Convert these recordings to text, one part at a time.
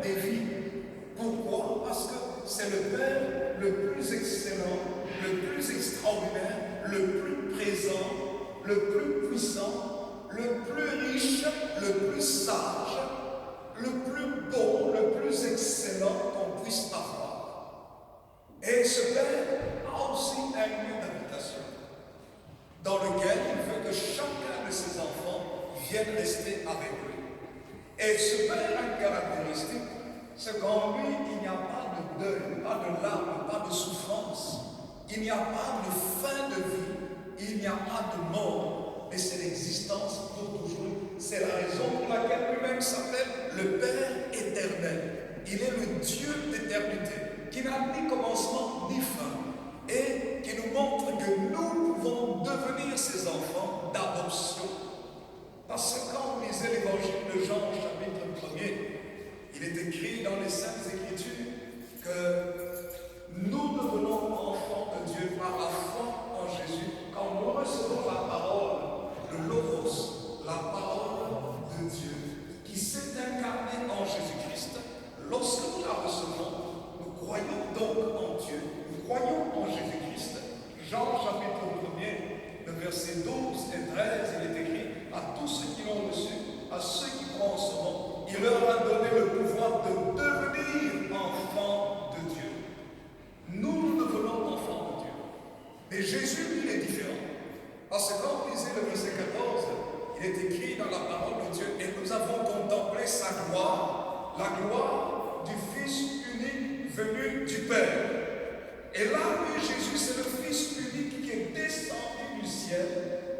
des vies. Pourquoi? Parce que c'est le Père le plus excellent, le plus extraordinaire, le plus présent, le plus puissant, le plus riche, le plus sage, le plus beau, le plus excellent qu'on puisse avoir. Et ce Père a aussi un lieu d'habitation dans lequel il veut que chacun de ses enfants vienne rester avec lui. Et ce Père a une caractéristique, c'est qu'en lui, il n'y a pas de deuil, pas de larmes, pas de souffrance. Il n'y a pas de fin de vie, il n'y a pas de mort, mais c'est l'existence pour toujours. C'est la raison pour laquelle lui-même s'appelle le Père éternel. Il est le Dieu d'éternité, qui n'a ni commencement ni fin, et qui nous montre que nous pouvons devenir ses enfants d'adoption. Parce que quand vous lisez l'évangile de Jean, chapitre 1er, il est écrit dans les Saintes Écritures que nous devenons enfants de Dieu par la foi en Jésus quand nous recevons la parole de Logos, la parole de Dieu, qui s'est incarnée en Jésus-Christ. Lorsque nous la recevons, nous croyons donc en Dieu, nous croyons en Jésus-Christ. Jean chapitre 1er, le verset 12 et 13, il est écrit: à tous ceux qui l'ont reçu, à ceux qui croient en son nom, il leur a donné le pouvoir de devenir enfants de Dieu. Nous devenons enfants de Dieu. Mais Jésus, lui, est différent. Parce que quand vous lisez le verset 14, il est écrit dans la parole de Dieu: et nous avons contemplé sa gloire, la gloire du Fils unique venu du Père. Et là, lui, Jésus, c'est le Fils unique qui est descendu du ciel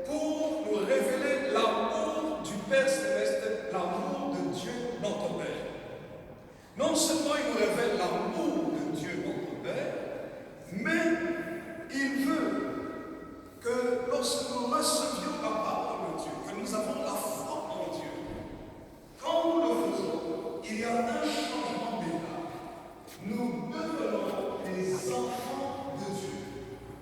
pour nous révéler l'amour du Père céleste, l'amour de Dieu, notre Père. Non seulement il nous révèle l'amour de Dieu, notre Père, mais il veut que lorsque nous recevions la parole de Dieu, que nous avons la foi en Dieu, quand nous le faisons, il y a un changement d'état. Nous devenons les enfants de Dieu.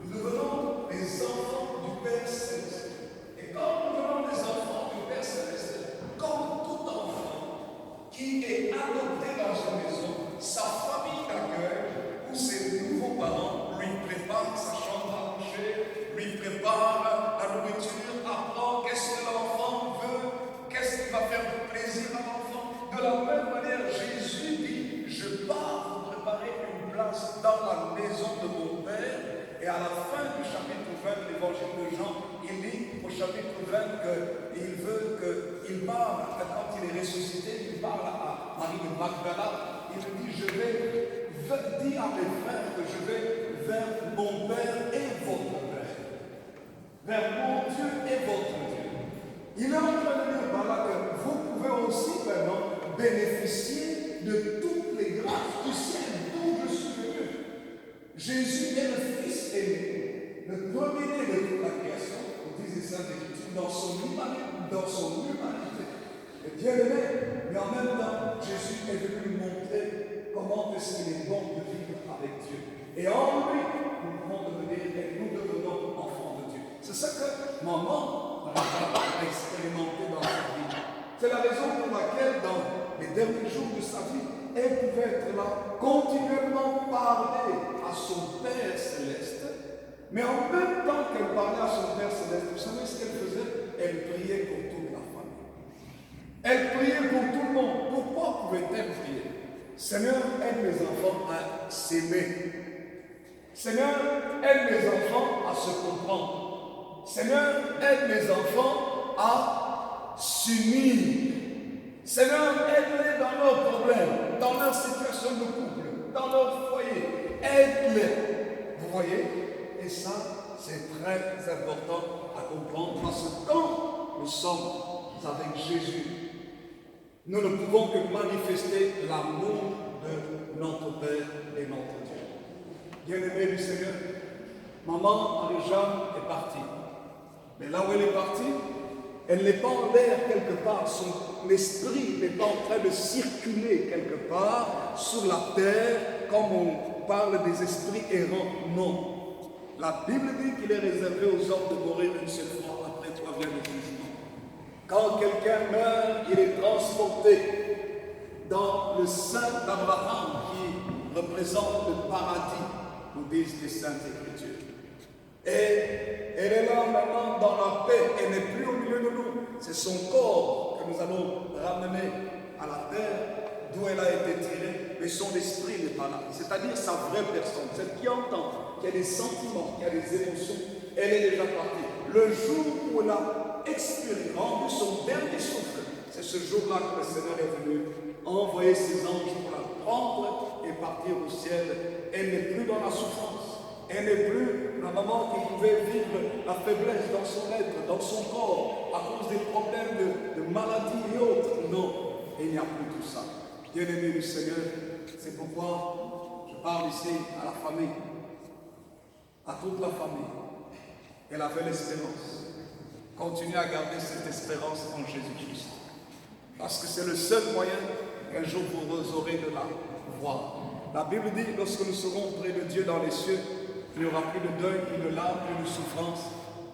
Nous devenons les enfants du Père céleste. Et quand nous devenons les enfants du Père céleste, comme tout enfant qui est adopté dans une maison, sa famille l'accueille, où ses nouveaux parents lui préparent sa chambre à coucher, lui préparent la nourriture, apprend qu'est-ce que l'enfant veut, qu'est-ce qui va faire plaisir à l'enfant. De la même manière, Jésus dit: je pars vous préparer une place dans la maison de mon Père. Et à la fin du chapitre 20 de l'évangile de Jean, il dit au chapitre 20 qu'il veut qu'il parle, quand il est ressuscité, il parle à Marie de Magdala. Il dit: je vais dire à mes frères que je vais vers mon Père et votre Père, vers mon Dieu et votre Dieu. Il est en train de dire par là que vous pouvez aussi maintenant bénéficier de toutes les grâces du ciel d'où je suis venu. Jésus est le Fils aimé, le premier-né de toute la création, comme disent les Saintes Écritures, dans son humanité. Et bien-aimé, mais en même temps, Jésus est venu nous montrer comment est-ce qu'il est bon de vivre avec Dieu. Et en lui, nous pouvons devenir, et nous devenons enfants de Dieu. C'est ça que maman a expérimenté dans sa vie. C'est la raison pour laquelle, dans les derniers jours de sa vie, elle pouvait être là, continuellement parler à son Père céleste, mais en même temps qu'elle parlait à son Père céleste, vous savez ce qu'elle faisait? Elle priait pour toute la famille. Elle priait pour tout le monde. Pourquoi pouvait-elle prier? Seigneur, aide mes enfants à s'aimer. Seigneur, aide mes enfants à se comprendre. Seigneur, aide mes enfants à s'unir. Seigneur, aide-les dans leurs problèmes, dans leur situation de couple, dans leur foyer. Aide-les. Vous voyez? Et ça, c'est très important à comprendre parce que quand nous sommes avec Jésus, nous ne pouvons que manifester l'amour de notre Père et notre Dieu. Bien-aimé du Seigneur, maman Marie-Jeanne est partie. Mais là où elle est partie, elle n'est pas en l'air quelque part. Son esprit n'est pas en train de circuler quelque part sur la terre comme on parle des esprits errants. Non. La Bible dit qu'il est réservé aux hommes de mourir une seule fois, après toi vient le jugement. Quand quelqu'un meurt, il est transporté dans le sein d'Abraham qui représente le paradis, nous disent les Saintes Écritures. Et elle est là maintenant dans la paix, elle n'est plus au milieu de nous. C'est son corps que nous allons ramener à la terre d'où elle a été tirée, mais son esprit n'est pas là. C'est-à-dire sa vraie personne, celle qui entend, qui a des sentiments, qui a des émotions, elle est déjà partie. Le jour où elle a expiré, rendu son dernier souffle, c'est ce jour-là que le Seigneur est venu envoyer ses anges pour la prendre et partir au ciel. Elle n'est plus dans la souffrance. Elle n'est plus la maman qui pouvait vivre la faiblesse dans son être, dans son corps, à cause des problèmes de maladie et autres. Non, il n'y a plus tout ça. Bien-aimé du Seigneur, c'est pourquoi je parle ici à la famille, à toute la famille. Elle avait l'espérance. Continuez à garder cette espérance en Jésus-Christ. Parce que c'est le seul moyen qu'un jour vous aurez de la voir. La Bible dit, lorsque nous serons près de Dieu dans les cieux, il n'y aura plus de deuil, plus de larmes, plus de souffrance.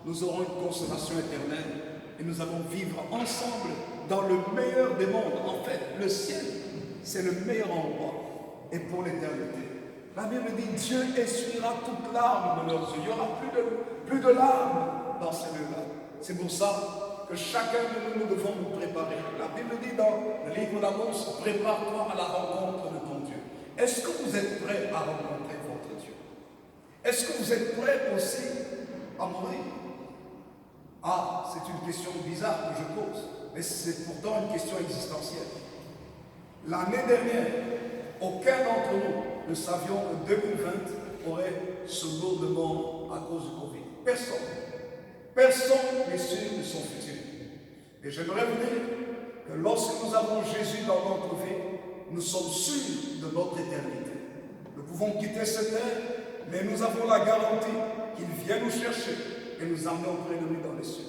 Nous aurons une consolation éternelle et nous allons vivre ensemble dans le meilleur des mondes. En fait, le ciel, c'est le meilleur endroit et pour l'éternité. La Bible dit, Dieu essuiera toute larme de leurs yeux. Il n'y aura plus de larmes dans ces lieux-là. C'est pour ça que chacun de nous devons nous préparer. La Bible dit dans le livre d'Amos, prépare-toi à la rencontre de ton Dieu. Est-ce que vous êtes prêts à rencontrer votre Dieu? Est-ce que vous êtes prêts aussi à mourir? Ah, c'est une question bizarre que je pose, mais c'est pourtant une question existentielle. L'année dernière, aucun d'entre nous ne savions que 2020 aurait ce lot de morts à cause du Covid. Personne. Personne n'est sûr de son futur. Et j'aimerais vous dire que lorsque nous avons Jésus dans notre vie, nous sommes sûrs de notre éternité. Nous pouvons quitter cette terre, mais nous avons la garantie qu'il vient nous chercher et nous amener auprès de lui dans les cieux.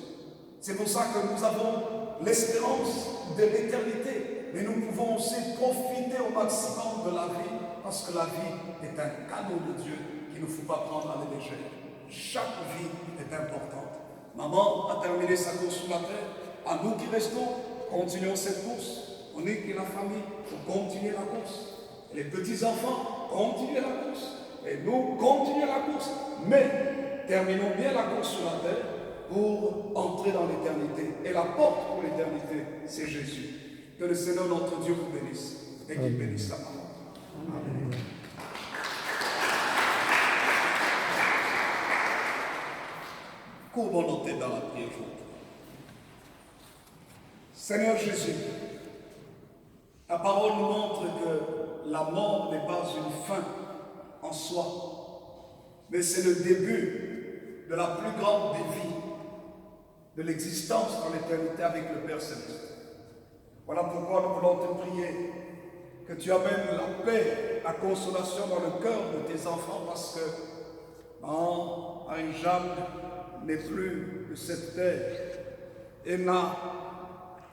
C'est pour ça que nous avons l'espérance de l'éternité, mais nous pouvons aussi profiter au maximum de la vie, parce que la vie est un cadeau de Dieu qu'il ne faut pas prendre à la légère. Chaque vie est importante. Maman a terminé sa course sur la terre. À nous qui restons, continuons cette course. On est qui la famille, il faut continuer la course. Les petits-enfants, continuez la course. Et nous, continuons la course. Mais terminons bien la course sur la terre pour entrer dans l'éternité. Et la porte pour l'éternité, c'est Jésus. Que le Seigneur notre Dieu vous bénisse et qu'il bénisse sa parole. Amen. Courbons nos têtes dans la prière aujourd'hui. Seigneur Jésus, la parole nous montre que la mort n'est pas une fin en soi, mais c'est le début de la plus grande des vies, de l'existence dans l'éternité avec le Père Céleste. Voilà pourquoi nous voulons te prier que tu amènes la paix, la consolation dans le cœur de tes enfants, parce que Marie-Jeanne n'est plus de cette terre et n'a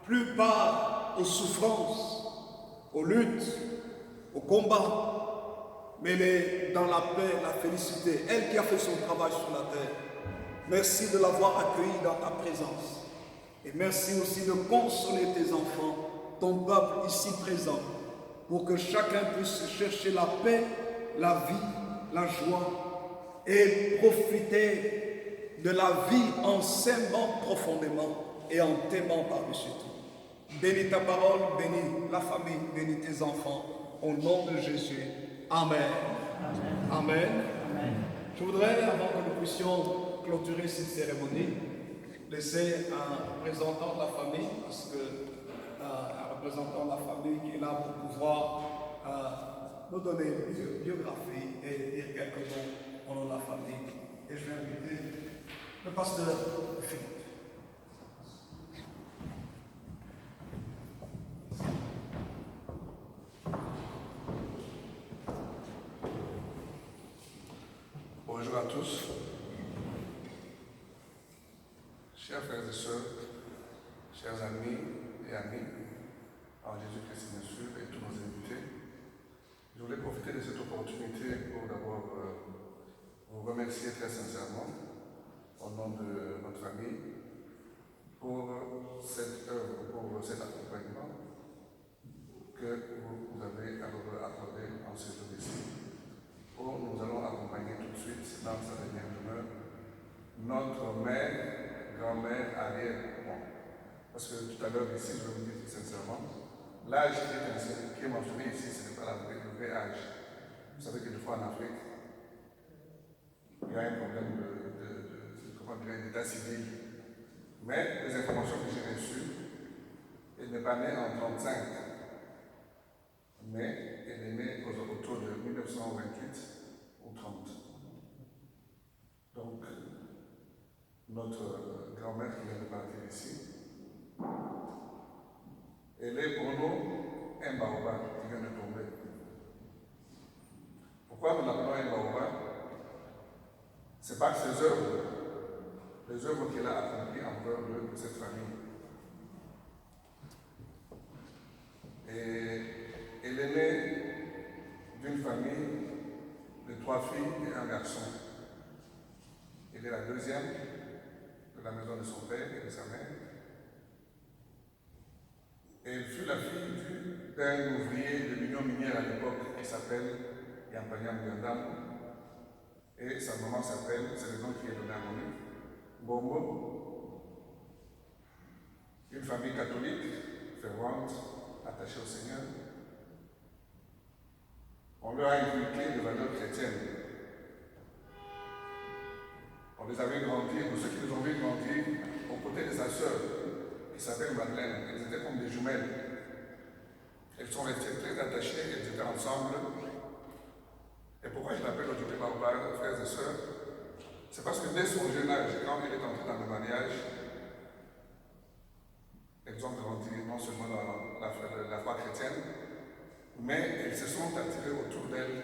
plus part aux souffrances, aux luttes, aux combats, mais elle est dans la paix, la félicité. Elle qui a fait son travail sur la terre. Merci de l'avoir accueillie dans ta présence. Et merci aussi de consoler tes enfants, ton peuple ici présent, pour que chacun puisse chercher la paix, la vie, la joie et profiter de la vie en s'aimant profondément et en t'aimant par-dessus tout. Bénis ta parole, bénis la famille, bénis tes enfants, au nom de Jésus. Amen. Amen. Amen. Amen. Je voudrais, avant que nous puissions clôturer cette cérémonie, laisser un représentant de la famille, parce que un représentant de la famille qui est là pour pouvoir nous donner une biographie et dire quelques mots au nom de la famille. Et je vais inviter le pasteur Philippe. Bonjour à tous, chers frères et sœurs, chers amis et amis, en Jésus-Christ bien sûr, et tous nos invités. Je voulais profiter de cette opportunité pour d'abord vous remercier très sincèrement, au nom de notre famille, pour cette œuvre, pour cet accompagnement que vous avez à nous accorder en ce jour ici. Nous allons accompagner tout de suite dans sa dernière demeure notre mère, grand-mère, arrière. Bon. Parce que tout à l'heure ici, je vais vous dire sincèrement, l'âge qui est mentionné ici, ce n'est pas le vrai âge. Vous savez que des fois en Afrique, il y a un problème d'état civil. Mais les informations que j'ai reçues, elle n'est pas née en 1935, mais elle est née autour de 1928 ou 30. Donc, notre grand-mère qui vient de partir ici, elle est pour nous un baobab qui vient de tomber. Pourquoi nous l'appelons un baobab? C'est pas que ses œuvres, les œuvres qu'elle a accomplies envers de cette famille. Et elle est née d'une famille de 3 filles et un garçon. Elle est la deuxième de la maison de son père et de sa mère. Et elle fut la fille d'un ouvrier de l'Union minière à l'époque qui s'appelle Yampanyam Gandam. Et sa maman s'appelle, c'est le nom qui est donné à mon livre, Bombo. Une famille catholique, fervente, attachée au Seigneur. On leur a inculqué des valeurs chrétiennes. On les avait grandis, pour ceux qui les ont vus grandir, aux côtés de sa sœur, qui s'appelle Madeleine. Elles étaient comme des jumelles. Elles sont restées très attachées, elles étaient ensemble. Et pourquoi je l'appelle aujourd'hui Baobab, frères et sœurs? C'est parce que dès son jeune âge, quand elle est entrée dans le mariage, elles ont grandi non seulement dans la foi chrétienne, mais elles se sont attirées autour d'elles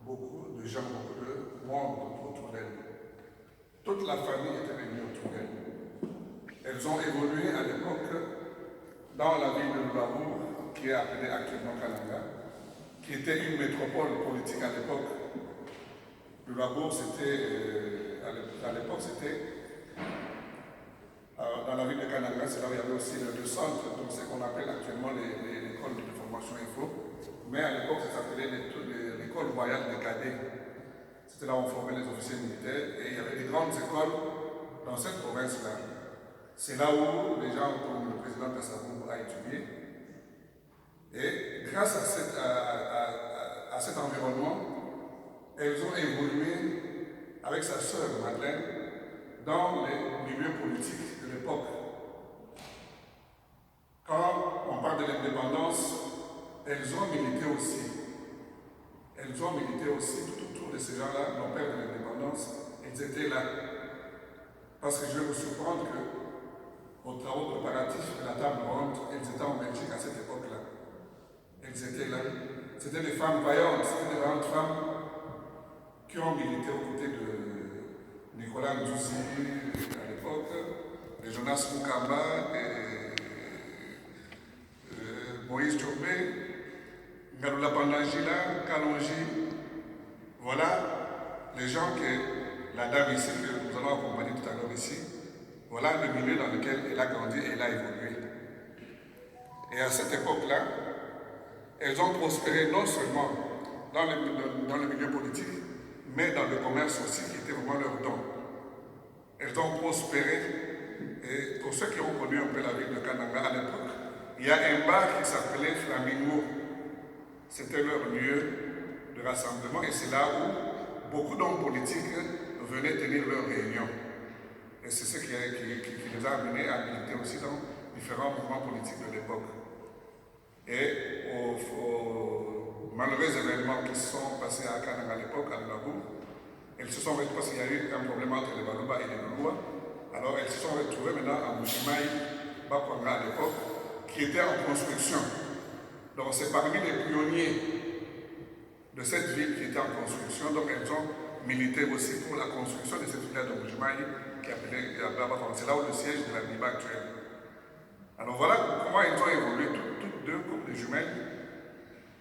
beaucoup de gens, beaucoup de monde autour d'elles. Toute la famille était réunie autour d'elles. Elles ont évolué à l'époque dans la ville de Luabour, qui est appelée actuellement Kananga, qui était une métropole politique à l'époque. Luabour, c'était, à l'époque, c'était dans la ville de Kananga, c'est là où il y avait aussi le centre, donc c'est qu'on appelle actuellement l'école de formation info. Mais à l'époque, ça s'appelait l'école royale des cadets. C'était là où on formait les officiers militaires et il y avait des grandes écoles dans cette province-là. C'est là où les gens comme le président Kassabou a étudié. Et grâce à cet environnement, elles ont évolué avec sa sœur Madeleine dans les milieux politiques de l'époque. Quand on parle de l'indépendance, elles ont milité aussi. Elles ont milité aussi tout autour de ces gens-là, nos pères de l'indépendance, elles étaient là. Parce que je vais vous surprendre qu'aux travaux préparatifs de la table ronde, elles étaient en Belgique à cette époque-là. Elles étaient là. C'était des femmes vaillantes, c'était des grandes femmes qui ont milité aux côtés de Nicolas Ndouzi à l'époque, de Jonas Mukamba, Moïse Djobé, Ngalula Pandangila, Kalonji. Voilà les gens que la dame ici, que nous allons accompagner tout à l'heure ici, voilà le milieu dans lequel elle a grandi et elle a évolué. Et à cette époque-là, elles ont prospéré non seulement dans le milieu politique, mais dans le commerce aussi, qui était vraiment leur don. Elles ont prospéré, et pour ceux qui ont connu un peu la ville de Kananga à l'époque, il y a un bar qui s'appelait Flamingo. C'était leur lieu de rassemblement et c'est là où beaucoup d'hommes politiques venaient tenir leurs réunions. Et c'est ce qui les a amenés à militer aussi dans différents mouvements politiques de l'époque. Et aux malheureux événements qui se sont passés à Kananga à l'époque, à Luabour, elles se sont retrouvées, parce qu'il y a eu un problème entre les Baluba et les Lulua, alors elles se sont retrouvées maintenant à Mouchimaï, Bakwanga à l'époque, qui était en construction. Donc c'est parmi les pionniers de cette ville qui était en construction, donc elles ont milité aussi pour la construction de cette ville de Mouchimaï, qui est appelée Bakwanga. C'est là où le siège de la NIBA actuelle. Alors voilà comment elles ont évolué toutes deux comme des jumelles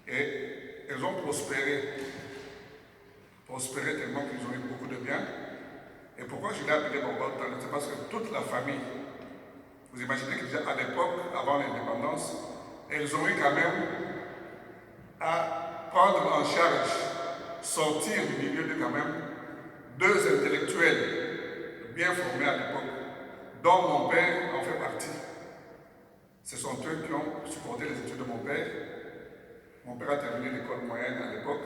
et elles ont prospéré tellement qu'ils ont eu beaucoup de bien. Et pourquoi je l'ai appelé Baobab? C'est parce que toute la famille, vous imaginez que déjà à l'époque, avant l'indépendance, elles ont eu quand même à prendre en charge, sortir du milieu de quand même 2 intellectuels bien formés à l'époque, dont mon père en fait partie. Ce sont eux qui ont supporté les études de mon père. Mon père a terminé l'école moyenne à l'époque,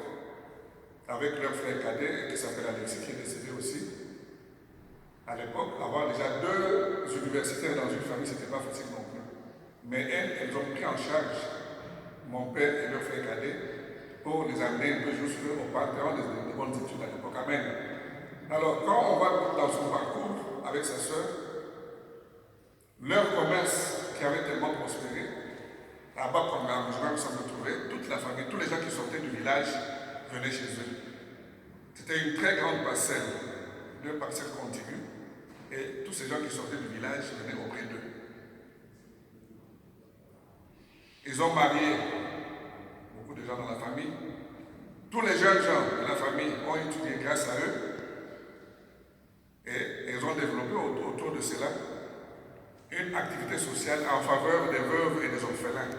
avec leur frère cadet qui s'appelle Alexis, qui est décédé aussi. À l'époque, avoir déjà 2 universitaires dans une famille, ce n'était pas facile non plus. Mais elles ont pris en charge mon père et leur frère cadet pour les amener un peu jusqu'au panthéon des bonnes études à l'époque. Amen. Alors, quand on va dans son parcours avec sa sœur, leur commerce qui avait tellement prospéré, à bas comme l'arrangement, nous sommes retrouvés, toute la famille, tous les gens qui sortaient du village venaient chez eux. C'était une très grande parcelle, 2 parcelles contiguës, et tous ces gens qui sortaient du village venaient auprès d'eux. Ils ont marié beaucoup de gens dans la famille. Tous les jeunes gens de la famille ont étudié grâce à eux, et ils ont développé autour de cela une activité sociale en faveur des veuves et des orphelins.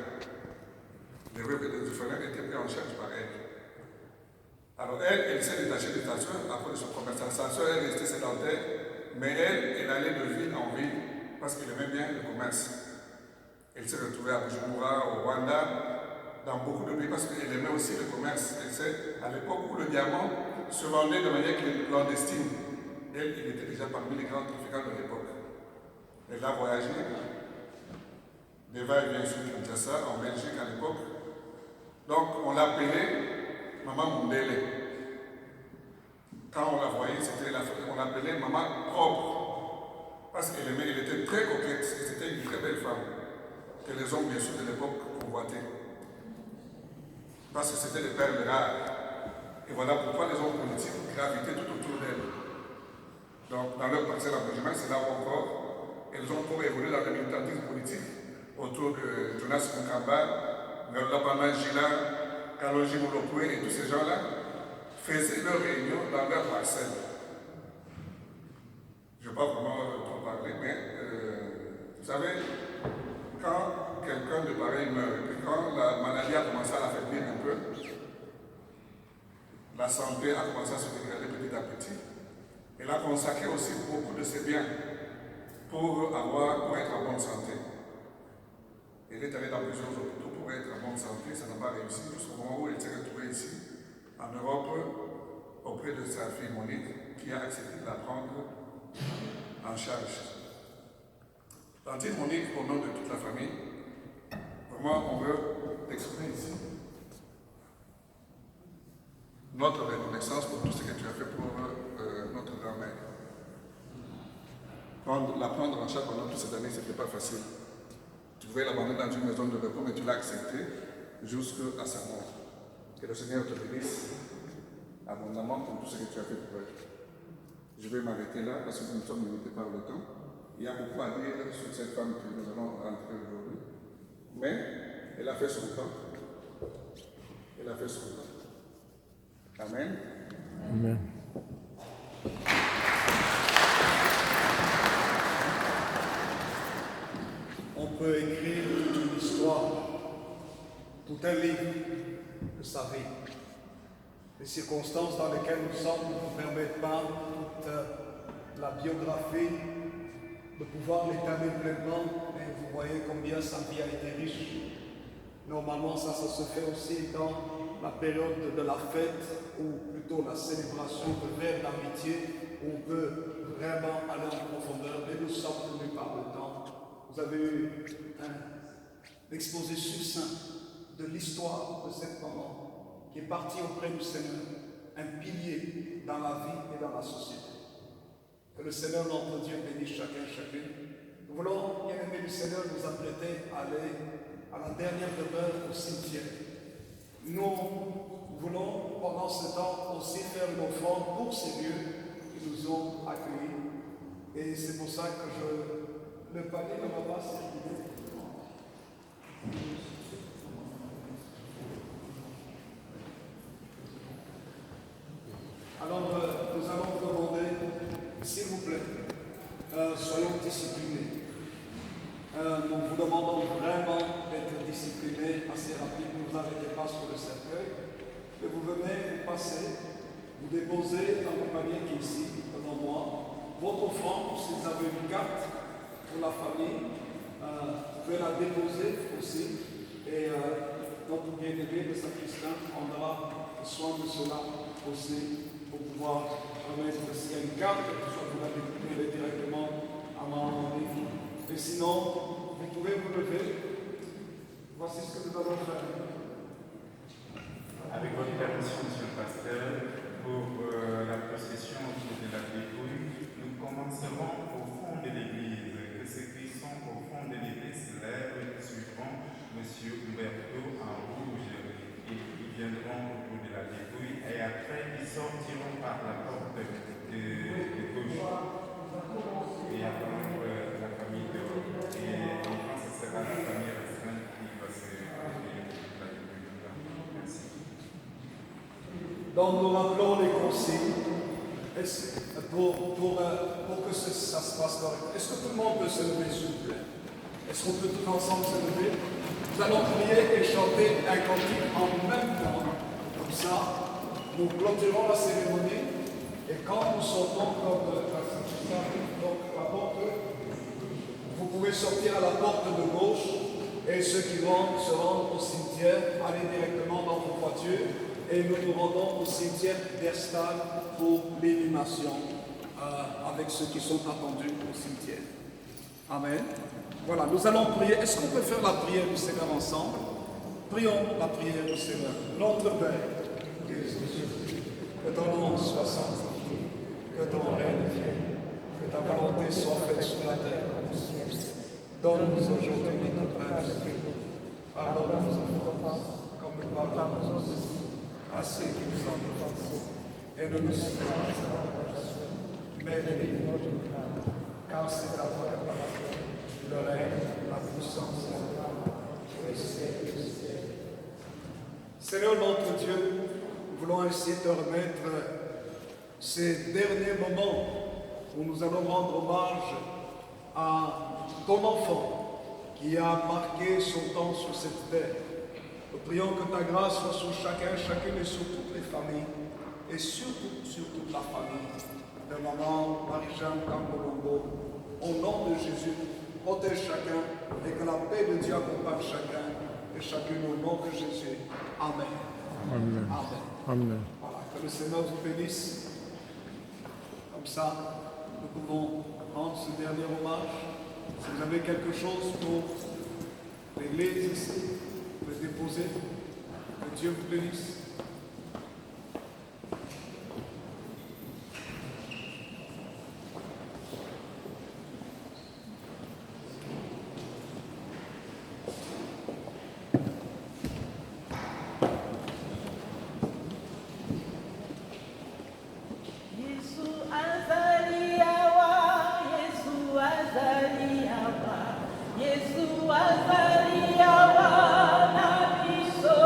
Les veuves et des orphelins étaient pris en charge par elle. Alors elle s'est détachée de sa soeur à cause de son commerce. Sa soeur, elle restait sédentaire, mais elle allait de ville en ville parce qu'elle aimait bien le commerce. Elle s'est retrouvée à Bujumbura, au Rwanda, dans beaucoup de pays parce qu'elle aimait aussi le commerce. Elle sait, à l'époque où le diamant se vendait de manière clandestine, elle était déjà parmi les grands trafiquants de l'époque. Elle a voyagé des va-et-vient sur Kinshasa, en Belgique à l'époque. Donc on l'appelait Maman Mundele. Quand on la voyait, on l'appelait Maman propre. Parce qu'elle était très coquette et c'était une très belle femme que les hommes, bien sûr, de l'époque convoitaient. Parce que c'était des perles rares. Et voilà pourquoi les hommes politiques gravitaient tout autour d'elle. Donc, dans leur parcelle d'engagement, c'est là où encore, elles ont encore évolué dans le militantisme politique autour de Jonas Munkamba, Lapana Gila, Kalonji Molopoué et tous ces gens-là faisaient leurs réunions dans leur parcelle. Je ne vais pas vraiment trop parler, mais vous savez, quand quelqu'un de pareil meurt, et puis quand la maladie a commencé à l'affaiblir un peu, la santé a commencé à se dégrader petit à petit. Elle a consacré aussi beaucoup de ses biens pour être en bonne santé. Elle est allée dans plusieurs hôpitaux pour être en bonne santé, ça n'a pas réussi jusqu'au moment où elle s'est retrouvée ici, en Europe, auprès de sa fille Monique, qui a accepté de la prendre en charge. Tantine Monique, au nom de toute la famille, vraiment on veut t'exprimer ici notre reconnaissance pour tout ce que tu as fait pour notre grand-mère. La prendre en charge pendant toutes ces années, ce n'était pas facile. Tu pouvais l'abandonner dans une maison de repos, mais tu l'as accepté jusqu'à sa mort. Que le Seigneur te bénisse abondamment pour tout ce que tu as fait pour elle. Je vais m'arrêter là parce que nous sommes limités par le temps. Il y a beaucoup à dire sur cette femme que nous allons rentrer aujourd'hui. Mais elle a fait son temps. Elle a fait son temps. Amen. Amen. On peut écrire toute une histoire, tout un livre de sa vie. Les circonstances dans lesquelles nous sommes ne nous permettent pas toute la biographie de pouvoir l'étaler pleinement, mais vous voyez combien sa vie a été riche. Normalement, ça se fait aussi dans la période de la fête, ou plutôt la célébration de vers d'amitié, où on peut vraiment aller en profondeur, mais nous sommes tenus par le temps. Vous avez eu un exposé succinct de l'histoire de cette maman qui est partie auprès du Seigneur, un pilier dans la vie et dans la société. Que le Seigneur, notre Dieu, bénisse chacun, chacune. Nous voulons, bien aimés du Seigneur, nous apprêter à aller à la dernière demeure au cimetière. Nous voulons, pendant ce temps, aussi faire une offrande pour ces lieux qui nous ont accueillis. Et c'est pour ça que le panier ne va pas circuler. Alors, nous allons vous demander, s'il vous plaît, soyons disciplinés. Nous vous demandons vraiment d'être disciplinés. cercueil, et vous venez, vous passez, vous déposez dans le panier qui est ici, devant moi, votre offrande, si vous avez une carte pour la famille, vous pouvez la déposer aussi, et notre bien-aimé, le sacristain, prendra soin de cela aussi, pour pouvoir remettre s'il y a une carte, soit vous la déposez directement à ma livre. Mais sinon, vous pouvez vous lever. Voici ce que nous allons faire. Avec votre permission, Monsieur le Pasteur, pour la procession autour de la dépouille, nous commencerons au fond de l'église. Que ceux qui sont au fond de l'église se lèvent et suivront Monsieur Umberto en rouge. Et ils viendront autour de la dépouille et après ils sortiront par la porte de gauche. Et après la famille de haut. Et enfin, ce sera la famille restreinte qui va se réunir pour la dépouille. Merci. Donc nous rappelons les consignes pour que ça se passe correctement. Est-ce que tout le monde peut se lever, s'il vous plaît? Est-ce qu'on peut tous ensemble se lever? Nous allons prier et chanter un cantique en même temps. Comme ça, nous clôturons la cérémonie et quand nous sortons comme donc la porte, vous pouvez sortir à la porte de gauche et ceux qui vont se rendre au cimetière, aller directement dans vos voitures. Et nous nous rendons au cimetière d'Erstal pour l'inhumation avec ceux qui sont attendus au cimetière. Amen. Voilà, nous allons prier. Est-ce qu'on peut faire la prière du Seigneur ensemble? Prions la prière du Seigneur. Notre Père, que ton nom soit sanctifié, que ton règne vienne, que ta volonté soit faite sur la terre comme au ciel. Donne-nous aujourd'hui notre pain de vie. Pardonne-nous nos offenses, comme nous pardonnons aussi à ceux qui nous ont offensés, et ne nous suivons pas, mais délivre-nous du mal, car c'est à toi le règne, la puissance, la gloire, et le siècle du ciel. Seigneur notre Dieu, nous voulons ainsi te remettre ces derniers moments où nous allons rendre hommage à ton enfant qui a marqué son temps sur cette terre. Nous prions que ta grâce soit sur chacun, chacune et sur toutes les familles, et surtout sur toute la famille de maman Marie-Jeanne Cambolongo. Au nom de Jésus, protège chacun et que la paix de Dieu accompagne chacun et chacune au nom de Jésus. Amen. Amen. Amen. Amen. Voilà, que le Seigneur vous bénisse. Comme ça, nous pouvons rendre ce dernier hommage. Si vous avez quelque chose pour l'église ici, vous pouvez déposer. Que Dieu vous bénisse. Yesu azalia wana biso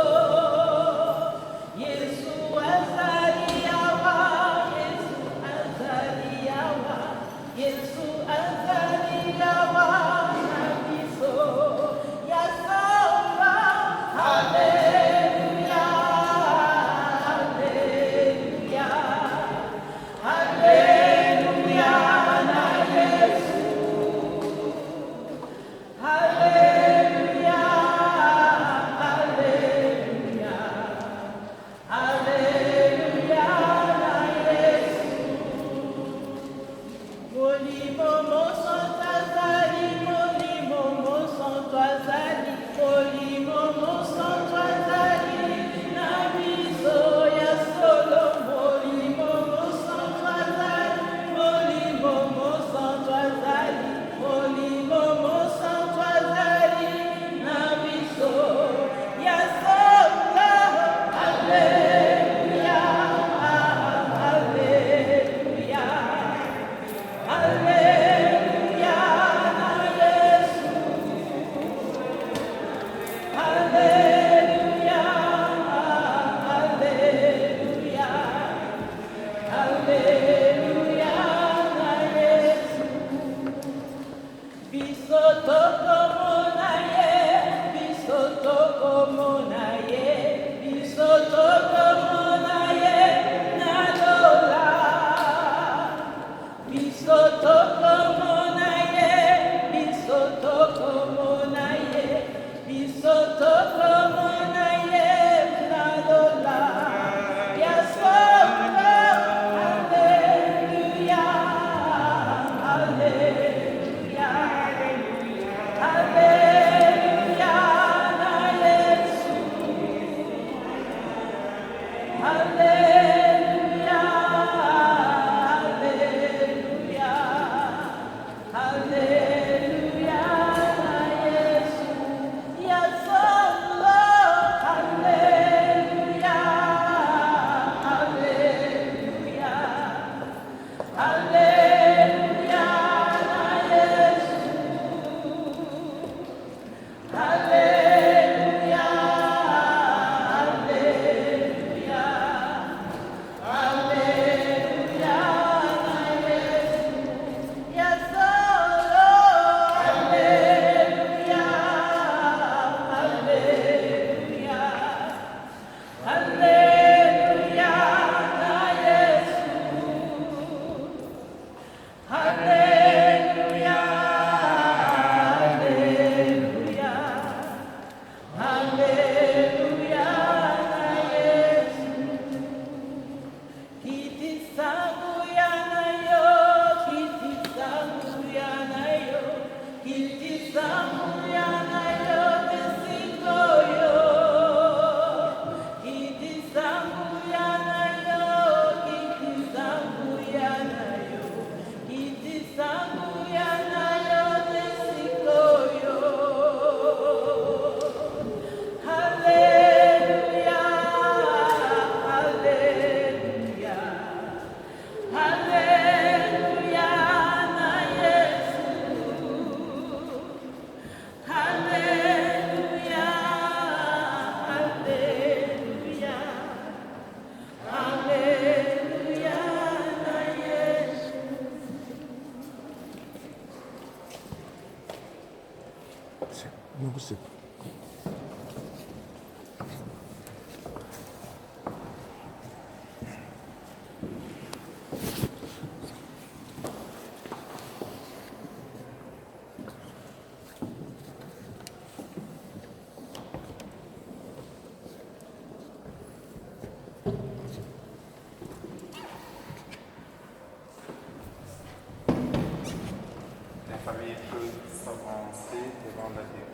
La famille peut s'avancer devant la dépouille.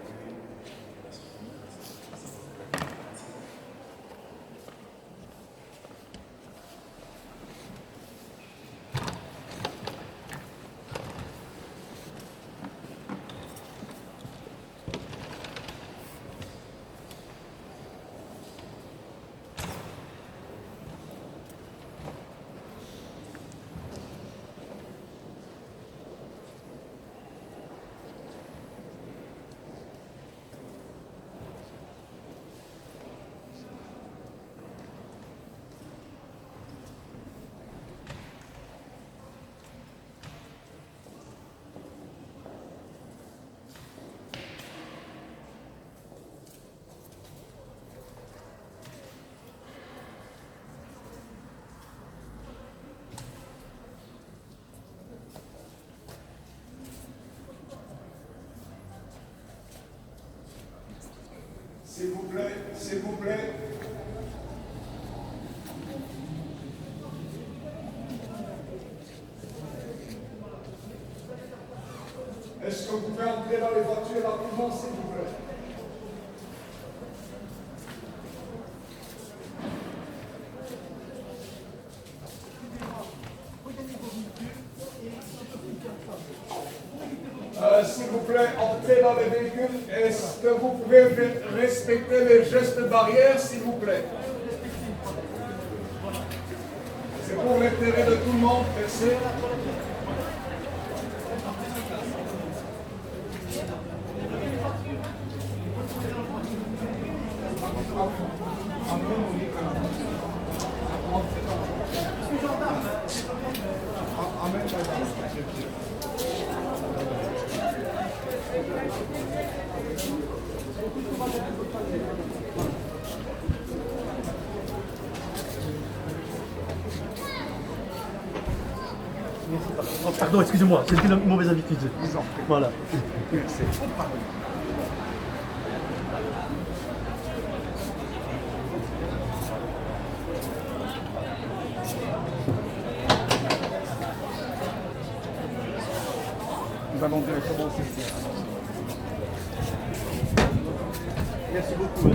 S'il vous plaît, s'il vous plaît. Est-ce que vous pouvez entrer dans les voitures rapidement, s'il vous plaît? S'il vous plaît, entrez dans les véhicules. Est-ce que vous pouvez respecter les gestes barrières, s'il vous plaît? C'est pour l'intérêt de tout le monde. Merci. Oh, pardon, excusez-moi, c'était une mauvaise habitude. Voilà. Merci. Nous allons directement au cimetière. Merci beaucoup.